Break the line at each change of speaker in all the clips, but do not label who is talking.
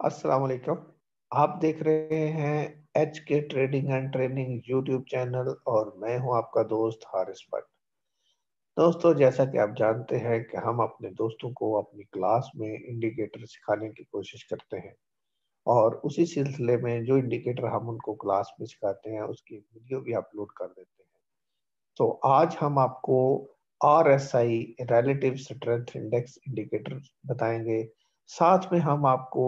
अस्सलाम वालेकुम। आप देख रहे हैं एच के trading and training YouTube channel और मैं हूं आपका दोस्त हारिस भट्ट। दोस्तों, जैसा कि आप जानते हैं कि हम अपने दोस्तों को अपनी क्लास में इंडिकेटर सिखाने की कोशिश करते हैं और उसी सिलसिले में जो इंडिकेटर हम उनको क्लास में सिखाते हैं उसकी वीडियो भी अपलोड कर देते हैं। तो आज हम आपको RSI relative strength index indicator बताएंगे। साथ में हम आपको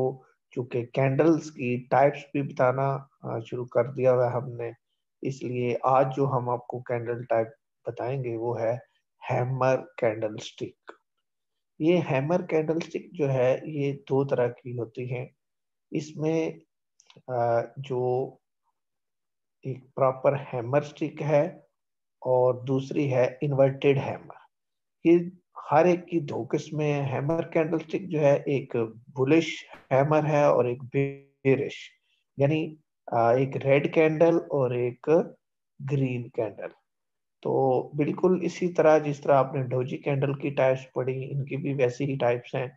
चूंकि कैंडल्स की टाइप्स भी बताना शुरू कर दिया हुआ है हमने, इसलिए आज जो हम आपको कैंडल टाइप बताएंगे वो है हैमर कैंडल स्टिक। ये हैमर कैंडल स्टिक जो है ये दो तरह की होती हैं। इसमें जो एक प्रॉपर हैमर स्टिक है और दूसरी है इन्वर्टेड हैमर। ये हर एक की दो किस्में हैं। हैमर कैंडलस्टिक जो है एक बुलिश हैमर है और एक बेरिश, यानी एक रेड कैंडल और एक ग्रीन कैंडल। तो बिल्कुल इसी तरह जिस तरह आपने डोजी कैंडल की टाइप्स पढ़ी, इनकी भी वैसी ही टाइप्स हैं।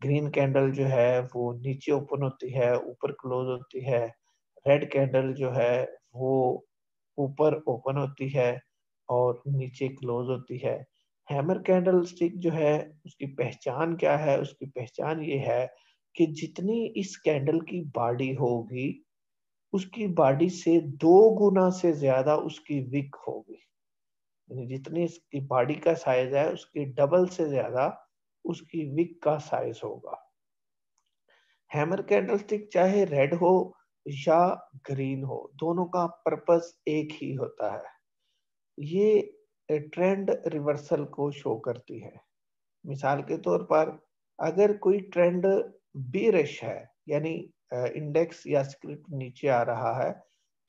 ग्रीन कैंडल जो है वो नीचे ओपन होती है, ऊपर क्लोज होती है। रेड कैंडल जो है वो ऊपर ओपन होती है और नीचे क्लोज होती है। हैमर कैंडल स्टिक जो है उसकी पहचान क्या है? उसकी पहचान ये है कि जितनी इस कैंडल की बॉडी होगी उसकी बॉडी से 2 गुना से ज्यादा उसकी विक होगी। यानी जितनी इसकी बॉडी का साइज है उसकी डबल से ज्यादा उसकी विक का साइज होगा। हैमर कैंडलस्टिक चाहे रेड हो या ग्रीन हो, दोनों का पर्पस एक ही होता है। ये ट्रेंड रिवर्सल को शो करती है। मिसाल के तौर पर अगर कोई ट्रेंड बीरिश है, यानी इंडेक्स या स्क्रिप्ट नीचे आ रहा है,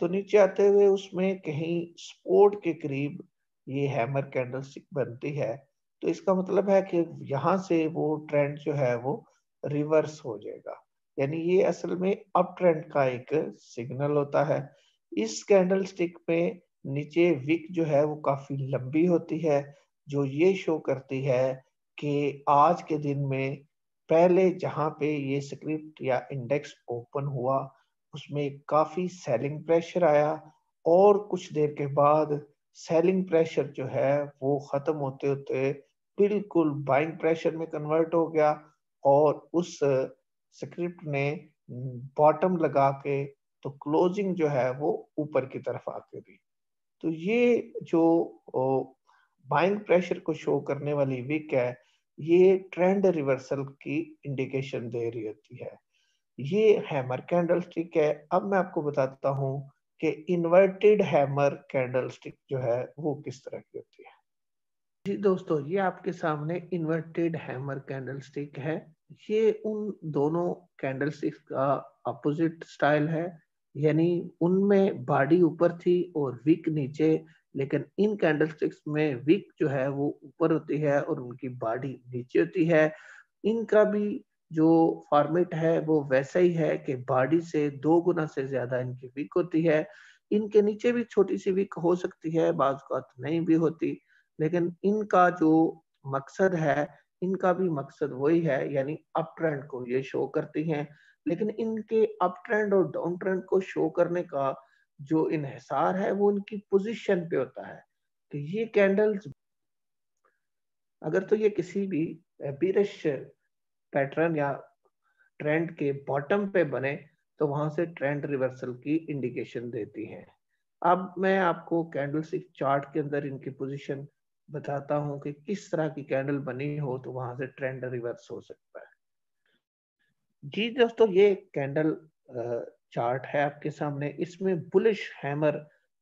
तो नीचे आते हुए उसमें कहीं सपोर्ट के करीब ये हैमर कैंडलस्टिक बनती है, तो इसका मतलब है कि यहाँ से वो ट्रेंड जो है वो रिवर्स हो जाएगा। यानी ये असल में अप ट्रेंड का एक सिग्नल होता है। इस कैंडलस्टिक में नीचे विक जो है वो काफी लंबी होती है, जो ये शो करती है कि आज के दिन में पहले जहां पे ये स्क्रिप्ट या इंडेक्स ओपन हुआ उसमें काफी सेलिंग प्रेशर आया और कुछ देर के बाद सेलिंग प्रेशर जो है वो खत्म होते होते बिल्कुल बाइंग प्रेशर में कन्वर्ट हो गया और उस स्क्रिप्ट ने बॉटम लगा के तो क्लोजिंग जो है वो ऊपर की तरफ आके दी। तो ये जो बाइंग प्रेशर को शो करने वाली विक है, ये ट्रेंड रिवर्सल की इंडिकेशन दे रही होती है। ये हैमर कैंडलस्टिक है। अब मैं आपको बताता हूँ कि इन्वर्टेड हैमर कैंडलस्टिक जो है वो किस तरह की होती है। जी दोस्तों, ये आपके सामने इन्वर्टेड हैमर कैंडलस्टिक है। ये उन दोनों कैंडलस्टिक्स का अपोजिट स्टाइल है, यानी उनमें बॉडी ऊपर थी और विक नीचे, लेकिन इन कैंडलस्टिक्स में विक जो है वो ऊपर होती है और उनकी बॉडी नीचे होती है। इनका भी जो फॉर्मेट है वो वैसा ही है कि बॉडी से 2 गुना से ज्यादा इनकी विक होती है। इनके नीचे भी छोटी सी विक हो सकती है, बाज़ औक़ात नहीं भी होती, लेकिन इनका जो मकसद है, इनका भी मकसद वही है, यानी अप ट्रेंड को ये शो करती हैं। लेकिन इनके अप ट्रेंड और डाउन ट्रेंड को शो करने का जो इन्हिसार है वो इनकी पोजीशन पे होता है। तो ये कैंडल्स अगर तो ये किसी भी बीरिश पैटर्न या ट्रेंड के बॉटम पे बने तो वहां से ट्रेंड रिवर्सल की इंडिकेशन देती हैं। अब मैं आपको कैंडलस्टिक चार्ट के अंदर इनकी पोजीशन बताता हूं कि किस तरह की कैंडल बनी हो तो वहां से ट्रेंड रिवर्स हो सकता है। जी दोस्तों, ये कैंडल चार्ट है आपके सामने। इसमें बुलिश हैमर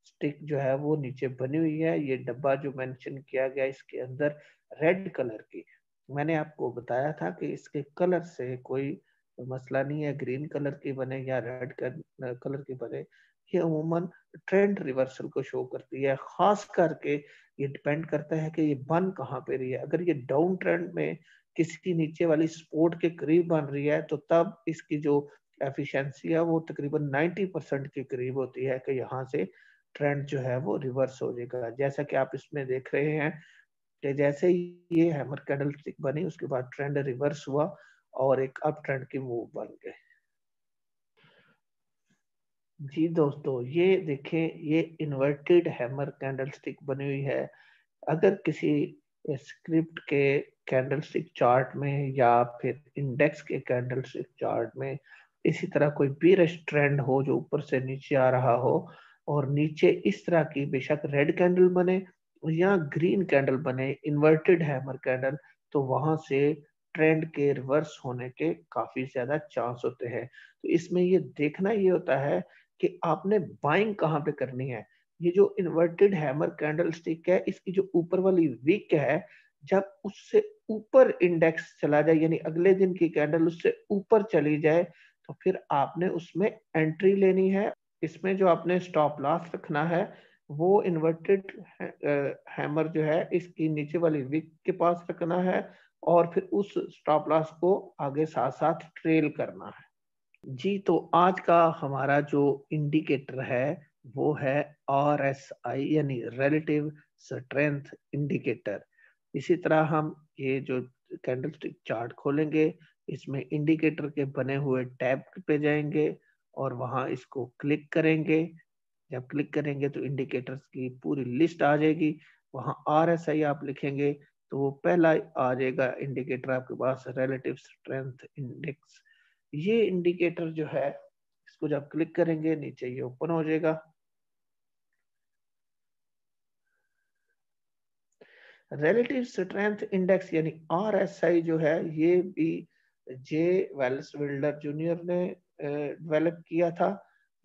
स्टिक जो है वो नीचे बनी हुई है। ये डब्बा जो मेंशन किया गया इसके अंदर रेड कलर की, मैंने आपको बताया था कि इसके कलर से कोई मसला नहीं है, ग्रीन कलर की बने या रेड कलर की बने, ये अमूमन ट्रेंड रिवर्सल को शो करती है। खास करके ये डिपेंड करता है कि ये बन कहाँ पे रही है। अगर ये डाउन ट्रेंड में किसी नीचे वाली सपोर्ट के करीब बन रही है तो तब इसकी जो एफिशिएंसी है वो तकरीबन 90% के करीब होती है कि यहाँ से ट्रेंड जो है वो रिवर्स हो जाएगा। जैसा कि आप इसमें देख रहे हैं कि जैसे ही ये हैमर कैंडलस्टिक बनी उसके बाद ट्रेंड रिवर्स हुआ और एक अप ट्रेंड की मूव बन गई। जी दोस्तों, ये देखें, ये इन्वर्टेड हैमर कैंडलस्टिक बनी हुई है। अगर किसी स्क्रिप्ट के कैंडलस्टिक चार्ट में या फिर इंडेक्स के कैंडलस्टिक चार्ट में इसी तरह कोई बीरिश ट्रेंड हो जो ऊपर से नीचे आ रहा हो, और नीचे इस तरह की बेशक रेड कैंडल बने या ग्रीन कैंडल बने, इन्वर्टेड हैमर कैंडल, तो वहां से ट्रेंड के रिवर्स होने के काफी ज्यादा चांस होते हैं। तो इसमें ये देखना ये होता है कि आपने बाइंग कहाँ पे करनी है। ये जो इन्वर्टेड हैमर कैंडल स्टिक है, इसकी जो ऊपर वाली विक है, जब उससे ऊपर इंडेक्स चला जाए, यानी अगले दिन की कैंडल उससे ऊपर चली जाए, तो फिर आपने उसमें एंट्री लेनी है। इसमें जो आपने स्टॉप लॉस रखना है, वो इन्वर्टेड हैमर जो है इसकी नीचे वाली विक के पास रखना है, और फिर उस स्टॉप लॉस को आगे साथ साथ ट्रेल करना है। जी, तो आज का हमारा जो इंडिकेटर है वो है RSI, यानी रिलेटिव स्ट्रेंथ इंडिकेटर। इसी तरह हम ये जो कैंडलस्टिक चार्ट खोलेंगे, इसमें इंडिकेटर के बने हुए टैब पे जाएंगे और वहां इसको क्लिक करेंगे। जब क्लिक करेंगे तो इंडिकेटर्स की पूरी लिस्ट आ जाएगी। वहां RSI आप लिखेंगे तो वो पहला आ जाएगा इंडिकेटर आपके पास, रिलेटिव स्ट्रेंथ इंडेक्स। ये इंडिकेटर जो है, इसको जब क्लिक करेंगे नीचे ये ओपन हो जाएगा। रिलेटिव स्ट्रेंथ इंडेक्स यानी RSI जो है, ये भी जे वेल्स विल्डर जूनियर ने डेवलप किया था।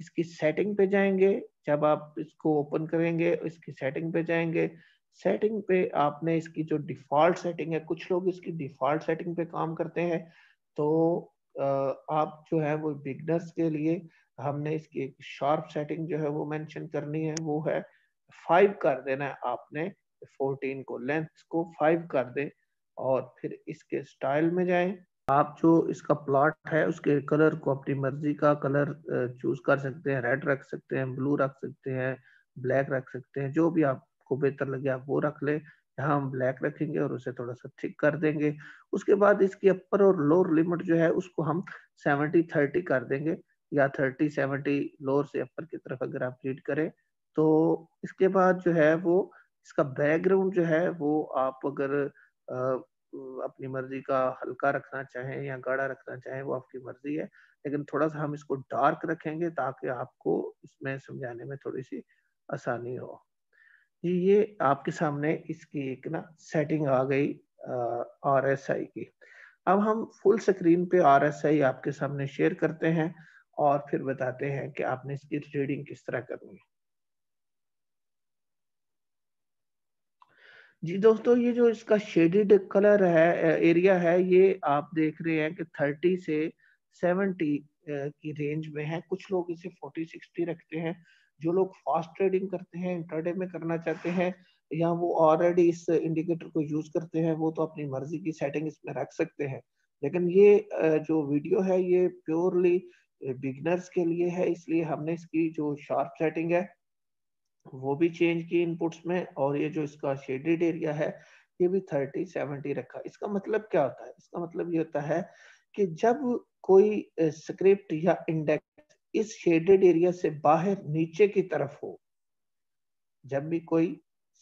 इसकी सेटिंग पे जाएंगे, जब आप इसको ओपन करेंगे इसकी सेटिंग पे जाएंगे। सेटिंग पे आपने इसकी जो डिफॉल्ट सेटिंग है, कुछ लोग इसकी डिफॉल्ट सेटिंग पे काम करते हैं, तो आप जो है वो बिगनर्स के लिए हमने इसकी एक शार्प सेटिंग जो है वो मेंशन करनी है, वो है 5 कर देना है आपने। 14 को, लेंथ को 5 कर दे, और फिर इसके स्टाइल में जाएं। आप जो इसका प्लॉट है उसके कलर को अपनी मर्जी का कलर चूज कर सकते हैं। रेड रख सकते हैं, ब्लू रख सकते हैं, ब्लैक रख सकते हैं, जो भी आपको बेहतर लगे आप वो रख ले। यहाँ हम ब्लैक रखेंगे और उसे थोड़ा सा थिक कर देंगे। उसके बाद इसकी अपर और लोअर लिमिट जो है उसको हम 70-30 कर देंगे, या 30-70 लोअर से अपर की तरफ अगर आप रीड करें तो। इसके बाद जो है वो इसका बैकग्राउंड जो है वो आप अगर अपनी मर्जी का हल्का रखना चाहें या गाढ़ा रखना चाहें, वो आपकी मर्जी है, लेकिन थोड़ा सा हम इसको डार्क रखेंगे ताकि आपको इसमें समझाने में थोड़ी सी आसानी हो। ये आपके सामने इसकी एक ना सेटिंग आ गई RSI की। अब हम फुल स्क्रीन पे RSI आपके सामने शेयर करते हैं और फिर बताते हैं कि आपने इसकी रीडिंग किस तरह करनी है। जी दोस्तों, ये जो इसका शेडेड कलर है, एरिया है, ये आप देख रहे हैं कि 30 से 70 की रेंज में है। कुछ लोग इसे 40-60 रखते हैं। जो लोग फास्ट ट्रेडिंग करते हैं, इंट्राडे में करना चाहते हैं, या वो ऑलरेडी इस इंडिकेटर को यूज करते हैं, वो तो अपनी मर्जी की सेटिंग इसमें रख सकते हैं। लेकिन ये जो वीडियो है ये प्योरली बिगिनर्स के लिए है, इसलिए हमने इसकी जो शार्प सेटिंग है वो भी चेंज की इनपुट्स में, और ये जो इसका शेडेड एरिया है ये भी 30-70 रखा। इसका मतलब क्या होता है? इसका मतलब ये होता है कि जब कोई स्क्रिप्ट या इंडेक्स इस शेडेड एरिया से बाहर नीचे की तरफ हो, जब भी कोई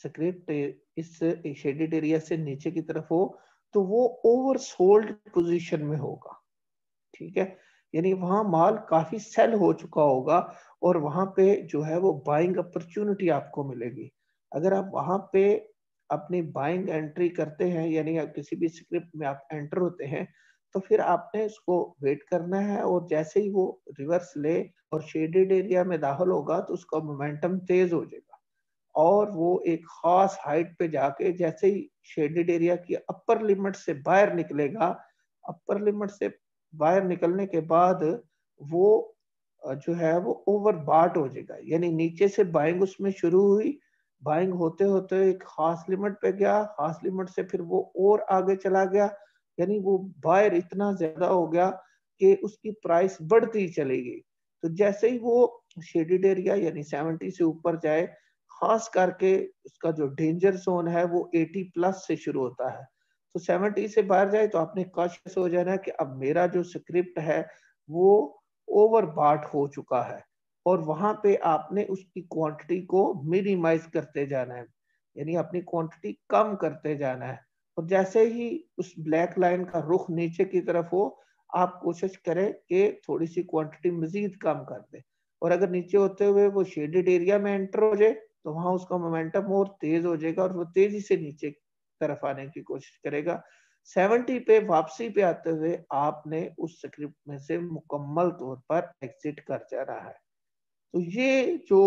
स्क्रिप्ट इस शेडेड एरिया से नीचे की तरफ हो, तो वो ओवरसोल्ड पोजीशन में होगा। ठीक है, यानी वहां माल काफी सेल हो चुका होगा, और वहां पे जो है वो बाइंग अपॉर्चुनिटी आपको मिलेगी। अगर आप वहां पे अपनी बाइंग एंट्री करते हैं, यानी आप किसी भी स्क्रिप्ट में आप एंटर होते हैं, तो फिर आपने उसको वेट करना है, और जैसे ही वो रिवर्स ले और शेडेड एरिया में दाखिल होगा तो उसका मोमेंटम तेज हो जाएगा, और वो एक खास हाइट पे जाके जैसे ही शेडेड एरिया की अपर लिमिट से बाहर निकलेगा, अपर लिमिट से बाहर निकलने के बाद वो जो है वो ओवर बाट हो जाएगा। यानी नीचे से बाइंग उसमें शुरू हुई, बाइंग होते होते एक खास लिमिट पे गया, खास लिमिट से फिर वो और आगे चला गया, यानी वो बायर इतना ज्यादा हो गया कि उसकी प्राइस बढ़ती चली गई। तो जैसे ही वो शेडेड एरिया यानी 70 से ऊपर जाए, खास करके उसका जो डेंजर जोन है वो 80 प्लस से शुरू होता है। तो 70 से बाहर जाए तो आपने कॉशियस हो जाना कि अब मेरा जो स्क्रिप्ट है वो ओवर बाट हो चुका है। और वहां पे आपने उसकी क्वांटिटी को मिनिमाइज करते जाना है, यानी अपनी क्वांटिटी कम करते जाना है। और जैसे ही उस ब्लैक लाइन का रुख नीचे की तरफ हो, आप कोशिश करें कि थोड़ी सी क्वांटिटी मजीद कम कर दें। और अगर नीचे होते हुए वो शेडेड एरिया में एंटर हो जाए तो वहां उसका मोमेंटम और तेज हो जाएगा और वो तेजी से नीचे तरफ आने की कोशिश करेगा। 70 पे वापसी पे आते हुए आपने उस स्क्रिप्ट में से मुकम्मल तौर पर एग्जिट कर जाना है। तो ये जो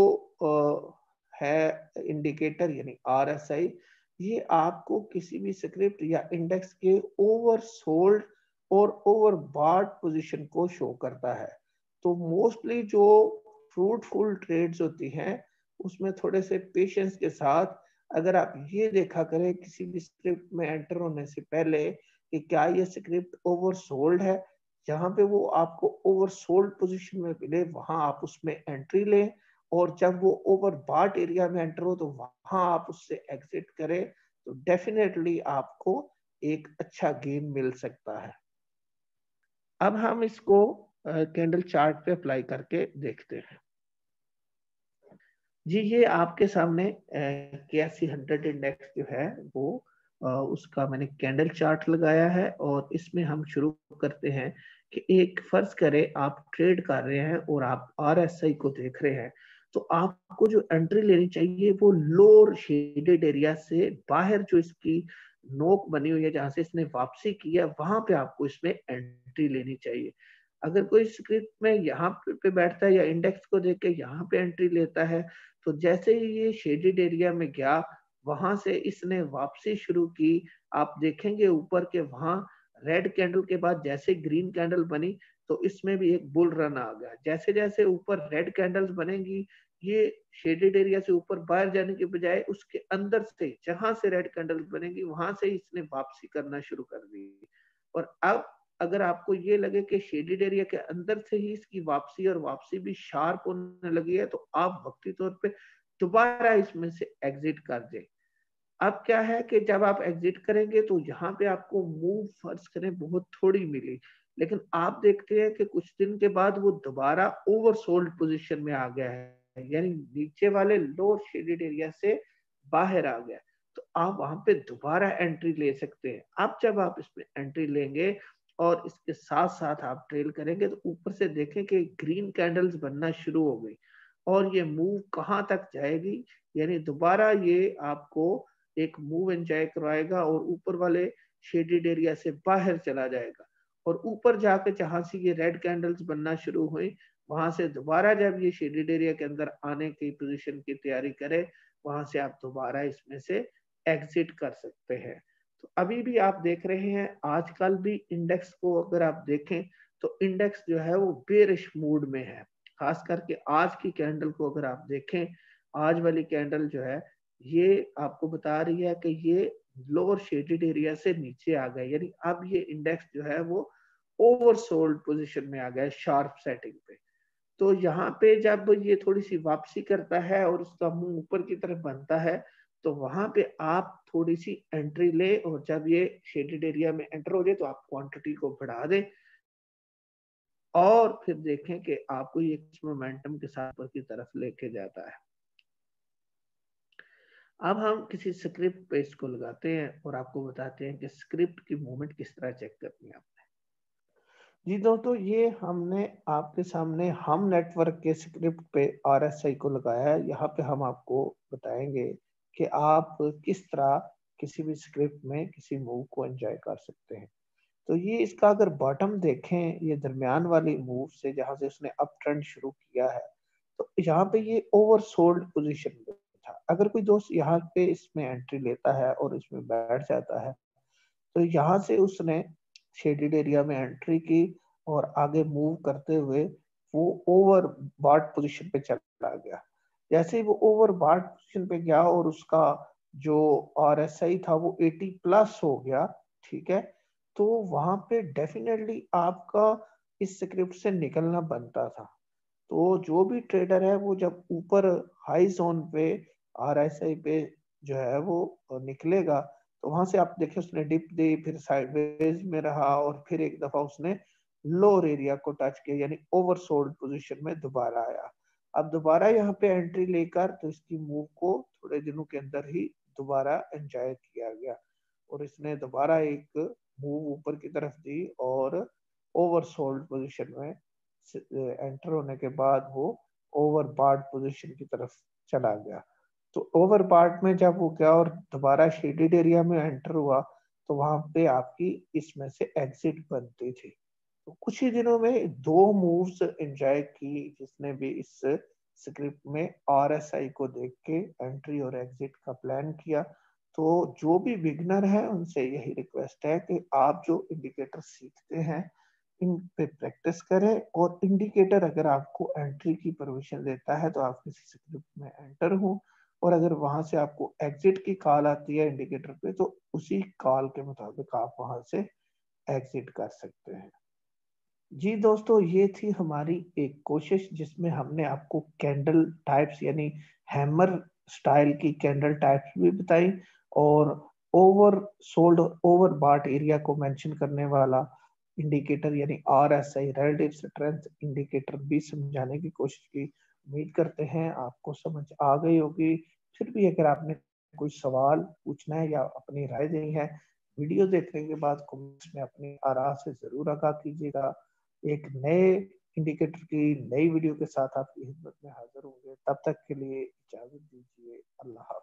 है इंडिकेटर यानी RSI, ये आपको किसी भी स्क्रिप्ट या इंडेक्स के ओवरसोल्ड और ओवरबॉट पोजीशन को शो करता है। तो मोस्टली जो फ्रूटफुल ट्रेड्स होती हैं उसमें थोड़े से पेशेंस के साथ अगर आप ये देखा करें किसी भी स्क्रिप्ट में एंटर होने से पहले कि क्या ये स्क्रिप्ट ओवरसोल्ड है, जहां पे वो आपको ओवरसोल्ड पोजीशन में मिले वहां आप उसमें एंट्री लें, और जब वो ओवरबॉट एरिया में एंटर हो तो वहां आप उससे एग्जिट करें। तो डेफिनेटली आपको एक अच्छा गेन मिल सकता है। अब हम इसको कैंडल चार्ट पे अप्लाई करके देखते हैं। जी, ये आपके सामने KSE 100 इंडेक्स जो है वो उसका मैंने कैंडल चार्ट लगाया है और इसमें हम शुरू करते हैं कि एक फर्ज करें आप ट्रेड कर रहे हैं और आप RSI को देख रहे हैं, तो आपको जो एंट्री लेनी चाहिए वो लोअर शेडेड एरिया से बाहर जो इसकी नोक बनी हुई है जहां से इसने वापसी की है वहां पे आपको इसमें एंट्री लेनी चाहिए। अगर कोई स्क्रिप्ट में यहाँ पे बैठता है या इंडेक्स को देख के यहाँ पे एंट्री लेता है, तो जैसे ही ये शेडेड एरिया में गया वहां से इसने वापसी शुरू की। आप देखेंगे ऊपर के वहां रेड कैंडल के बाद जैसे ग्रीन कैंडल बनी तो इसमें भी एक बुल रन आ गया। जैसे जैसे ऊपर रेड कैंडल्स बनेंगी ये शेडेड एरिया से ऊपर बाहर जाने के बजाय उसके अंदर से जहां से रेड कैंडल्स बनेंगी वहां से इसने वापसी करना शुरू कर दी। और अब अगर आपको ये लगे कि शेडेड एरिया के अंदर से ही इसकी वापसी और वापसी भी शार्प होने लगी है तो आप वक्ती तौर पे दोबारा इसमें से एग्जिट कर दें। अब क्या है कि जब आप एग्जिट करेंगे तो यहाँ पे आपको मूव फर्ज करें बहुत थोड़ी मिली, लेकिन आप देखते हैं कि कुछ दिन के बाद वो दोबारा ओवरसोल्ड पोजीशन में आ गया है, यानी नीचे वाले लोअर शेडेड एरिया से बाहर आ गया। तो आप वहां पे दोबारा एंट्री ले सकते हैं। अब जब आप इसमें एंट्री लेंगे और इसके साथ साथ आप ट्रेल करेंगे तो ऊपर से देखें कि ग्रीन कैंडल्स बनना शुरू हो गई और ये मूव कहाँ तक जाएगी, यानी दोबारा ये आपको एक मूव एंजॉय करवाएगा और ऊपर वाले शेडेड एरिया से बाहर चला जाएगा। और ऊपर जाकर जहां से ये रेड कैंडल्स बनना शुरू हुई वहां से दोबारा जब ये शेडेड एरिया के अंदर आने की पोजीशन की तैयारी करे वहां से आप दोबारा इसमें से एग्जिट कर सकते हैं। तो अभी भी आप देख रहे हैं आजकल भी इंडेक्स को अगर आप देखें तो इंडेक्स जो है वो बेरिश मूड में है। खास करके आज की कैंडल को अगर आप देखें, आज वाली कैंडल जो है ये आपको बता रही है कि ये लोअर शेडेड एरिया से नीचे आ गया, यानी अब ये इंडेक्स जो है वो ओवरसोल्ड पोजीशन में आ गया है शार्प सेटिंग पे। तो यहाँ पे जब ये थोड़ी सी वापसी करता है और उसका मुंह ऊपर की तरफ बनता है तो वहां पे आप थोड़ी सी एंट्री ले और जब ये शेडेड एरिया में एंटर हो जाए तो आप क्वांटिटी को बढ़ा दें और फिर देखें कि आपको ये किस मोमेंटम के साथ ऊपर की तरफ लेके जाता है। अब हम किसी स्क्रिप्ट पे इसको लगाते हैं और आपको बताते हैं कि स्क्रिप्ट की मूवमेंट किस तरह चेक करनी है आपने। जी दोस्तों, ये हमने आपके सामने हम नेटवर्क के स्क्रिप्ट पे RSI को लगाया है। यहाँ पे हम आपको बताएंगे कि आप किस तरह किसी भी स्क्रिप्ट में किसी मूव को एंजॉय कर सकते हैं। तो ये इसका अगर बॉटम देखें, ये दरमियान वाली मूव से जहां से उसने अप ट्रेंड शुरू किया है तो यहाँ पे ये ओवरसोल्ड पोजीशन में था। अगर कोई दोस्त यहाँ पे इसमें एंट्री लेता है और इसमें बैठ जाता है तो यहाँ से उसने शेडेड एरिया में एंट्री की और आगे मूव करते हुए वो ओवर बॉट पोजीशन पे चला गया। जैसे ही वो ओवर बॉट पोजीशन पे गया और उसका जो RSI था वो 80 प्लस हो गया, ठीक है, तो वहां पे डेफिनेटली आपका इस स्क्रिप्ट से निकलना बनता था। तो जो भी ट्रेडर है वो जब ऊपर हाई जोन पे RSI पे जो है वो निकलेगा तो वहां से आप देखिए उसने डिप दी, फिर साइडवेज में रहा और फिर एक दफा उसने लोअर एरिया को टच किया, यानी ओवरसोल्ड पोजीशन में दोबारा आया। अब दोबारा यहाँ पे एंट्री लेकर तो इसकी मूव को थोड़े दिनों के अंदर ही दोबारा एंजॉय किया गया और इसने दोबारा एक मूव ऊपर की तरफ दी और ओवरसोल्ड पोजीशन में एंटर होने के बाद वो ओवरबॉट पोजीशन की तरफ चला गया। तो ओवरबॉट में जब वो गया और दोबारा शेडेड एरिया में एंटर हुआ तो वहां पे आपकी इसमें से एग्जिट बनती थी। तो कुछ ही दिनों में दो मूव्स एंजॉय की जिसने भी इस स्क्रिप्ट में RSI को देख के एंट्री और एग्जिट का प्लान किया। तो जो भी बिगनर है उनसे यही रिक्वेस्ट है कि आप जो इंडिकेटर सीखते हैं इन पे प्रैक्टिस करें और इंडिकेटर अगर आपको एंट्री की परमिशन देता है तो आप किसी स्क्रिप्ट में एंटर हो और अगर वहां से आपको एग्जिट की कॉल आती है इंडिकेटर पे तो उसी कॉल के मुताबिक आप वहां से एग्जिट कर सकते हैं। जी दोस्तों, ये थी हमारी एक कोशिश जिसमें हमने आपको कैंडल टाइप्स यानी हैमर स्टाइल की कैंडल टाइप्स भी बताई और over sold over bought area को मेंशन करने वाला इंडिकेटर यानी RSI रिलेटिव स्ट्रेंथ इंडिकेटर भी समझाने की कोशिश की। उम्मीद करते हैं आपको समझ आ गई होगी। फिर भी अगर आपने कोई सवाल पूछना है या अपनी राय देनी है, वीडियो देखने के बाद कमेंट्स में अपनी आराम से जरूर आगाह कीजिएगा। एक नए इंडिकेटर की नई वीडियो के साथ आपकी खिदमत में हाजिर होंगे। तब तक के लिए इजाजत दीजिए। अल्लाह हाफ़िज़।